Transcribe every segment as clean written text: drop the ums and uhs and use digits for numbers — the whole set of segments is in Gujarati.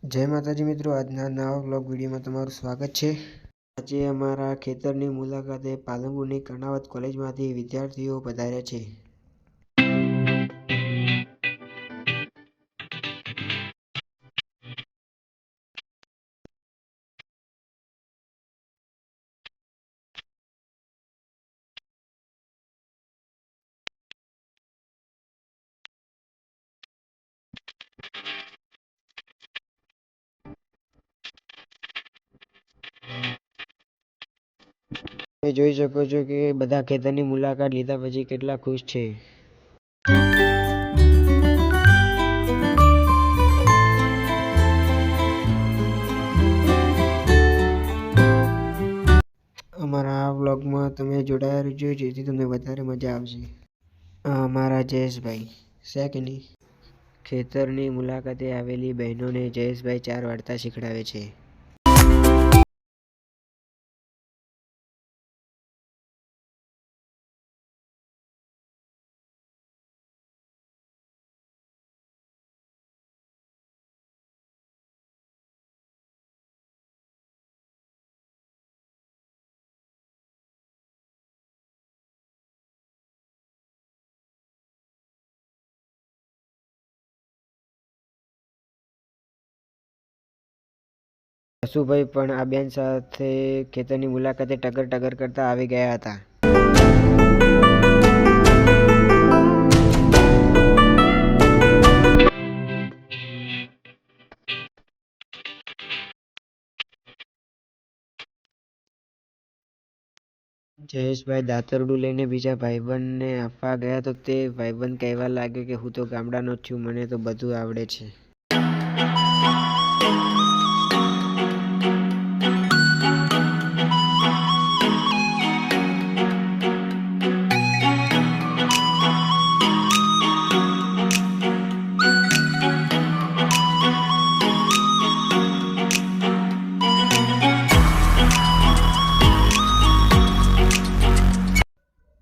જય માતાજી મિત્રો, આજના નવા વ્લોગ વિડીયોમાં તમારું સ્વાગત છે। આજે અમારા ખેતરની મુલાકાતે પાલનપુરની કર્ણાવત કોલેજમાંથી વિદ્યાર્થીઓ પધાર્યા છે। તમે જોઈ શકો છો કે બધા ખેતરની મુલાકાત લીધા પછી કેટલા ખુશ છે। અમારા આ વ્લોગમાં તમે જોડાયા રહેજો, જેથી તમને વધારે મજા આવશે। અમારા જયેશભાઈ છે કે નહીં, ખેતરની મુલાકાતે આવેલી બહેનોને જયેશભાઈ 4 વાર્તા શીખડાવે છે। જસુભાઈ પણ આ બેન સાથે ખેતરની મુલાકાતે ટગર ટગર કરતા આવી ગયા હતા। જયેશભાઈ દાતરડું લઈને બીજા ભાઈબંધને આપવા ગયા તો તે ભાઈબંધ કહેવા લાગ્યો કે હું તો ગામડાનો જ છું, મને તો બધું આવડે છે।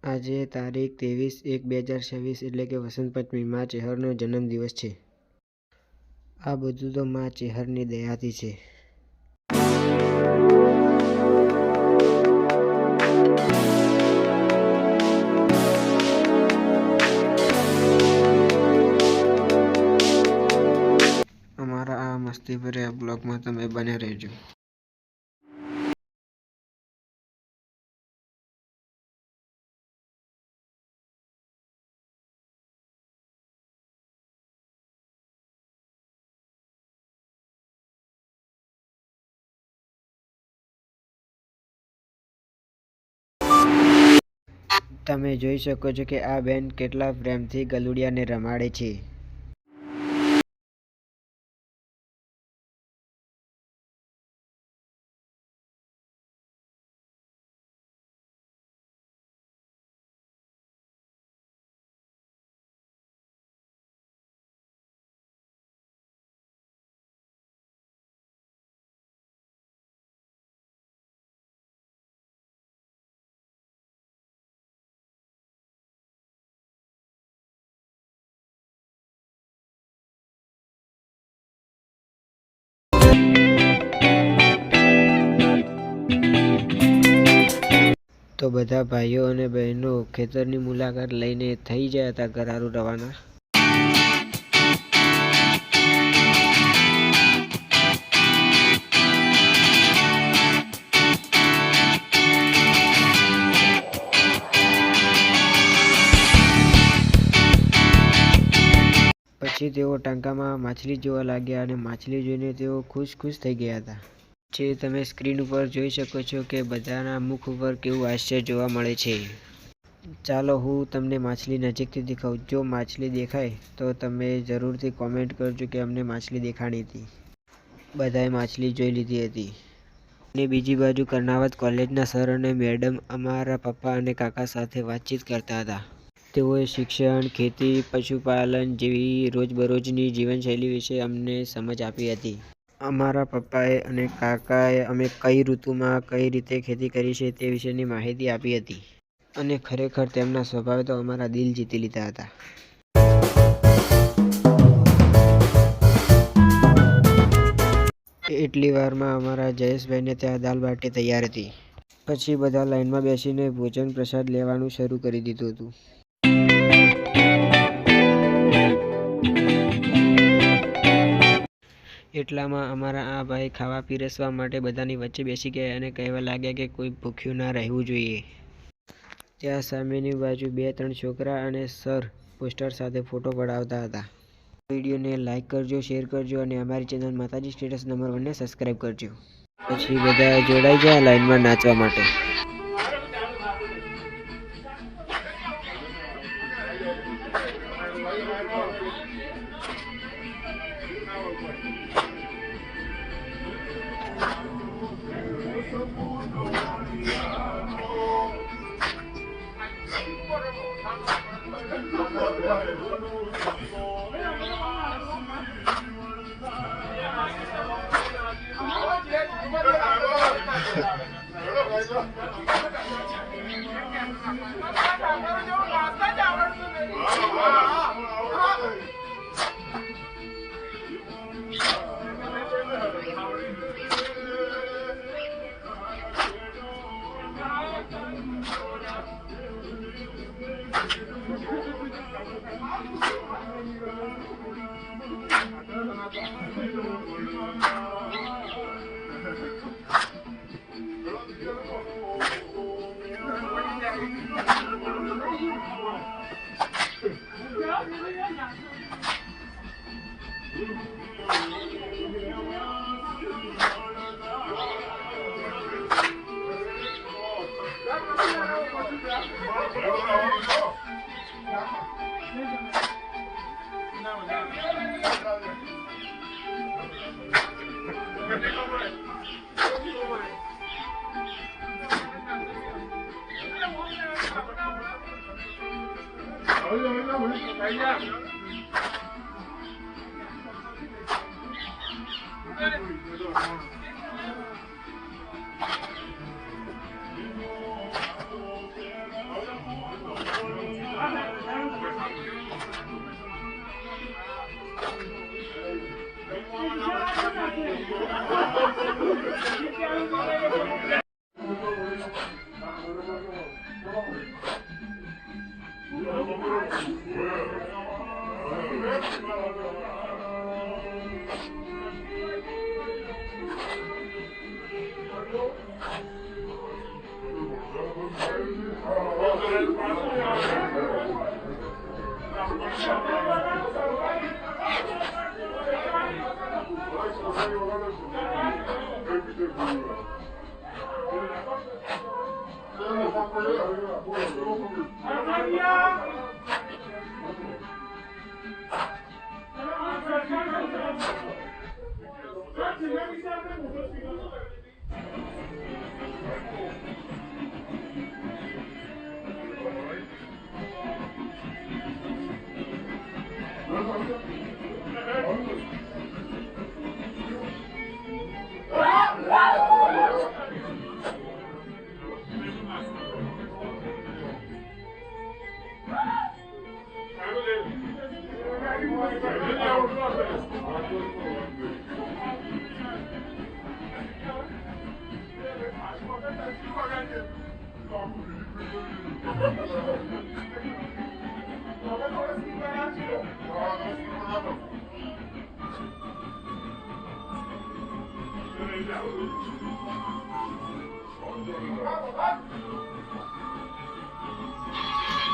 આજે તારીખ 23/1/2026 એટલે કે વસંત પંચમી, મા ચેહરનો જન્મદિવસ છે। આ બધું તો મા ચેહરની દયાથી છે। અમારા આ મસ્તીભર્યા બ્લોગમાં તમે બને રહેજો। તમે જોઈ શકો છો કે આ બેન કેટલા પ્રેમથી ગલુડિયાને રમાડે છે। તો બધા ભાઈઓ અને બહેનો ખેતરની મુલાકાત લઈને થઈ ગયા હતા ઘરારું રવાના। પછી તેઓ ટાંકામાં માછલી જોવા લાગ્યા અને માછલી જોઈને તેઓ ખુશ થઈ ગયા હતા। જે તમે સ્ક્રીન ઉપર જોઈ શકો છો કે બધાના મુખ ઉપર કેવું હાસ્ય જોવા મળે છે। ચાલો હું તમને માછલી નજીકથી દેખાઉં। જો માછલી દેખાય તો તમે જરૂરથી કોમેન્ટ કરજો કે અમને માછલી દેખાણી હતી। બધાએ માછલી જોઈ લીધી હતી। અને બીજી બાજુ કર્ણાવત કોલેજના સર અને મેડમ અમારા પપ્પા અને કાકા સાથે વાતચીત કરતા હતા। તેઓએ શિક્ષણ, ખેતી, પશુપાલન જેવી રોજબરોજની જીવનશૈલી વિશે અમને સમજ આપી હતી। અમારા પપ્પાએ અને કાકાએ અમે કઈ ઋતુમાં કઈ રીતે ખેતી કરી છે તે વિશેની માહિતી આપી હતી અને ખરેખર તેમના સ્વભાવે તો અમારા દિલ જીતી લીધા હતા। એટલી વારમાં અમારા જયેશભાઈને ત્યાં દાલ બાટી તૈયાર હતી. પછી બધા લાઈનમાં બેસીને ભોજન પ્રસાદ લેવાનું શરૂ કરી દીધું હતું. એટલામાં અમારા આ ભાઈ ખાવા પીરસવા માટે બધાની વચ્ચે બેસી ગયા અને કહેવા લાગ્યા કે કોઈ ભૂખ્યું ના રહેવું જોઈએ. ત્યાં સામેની બાજુ 2-3 છોકરા અને સર પોસ્ટર સાથે ફોટો પડાવતા હતા. વિડીયોને લાઇક કરજો, શેર કરજો અને અમારી ચેનલ માતાજી સ્ટેટસ નંબર 1 ને સબસ્ક્રાઈબ કરજો. પછી બધા જોડાઈ ગયા લાઈનમાં નાચવા માટે.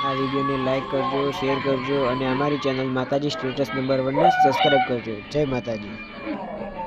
આ વિડીયોને લાઈક કરજો, શેર કરજો અને અમારી ચેનલ માતાજી સ્ટેટસ નંબર 1 ને સબસ્ક્રાઈબ કરજો. જય માતાજી.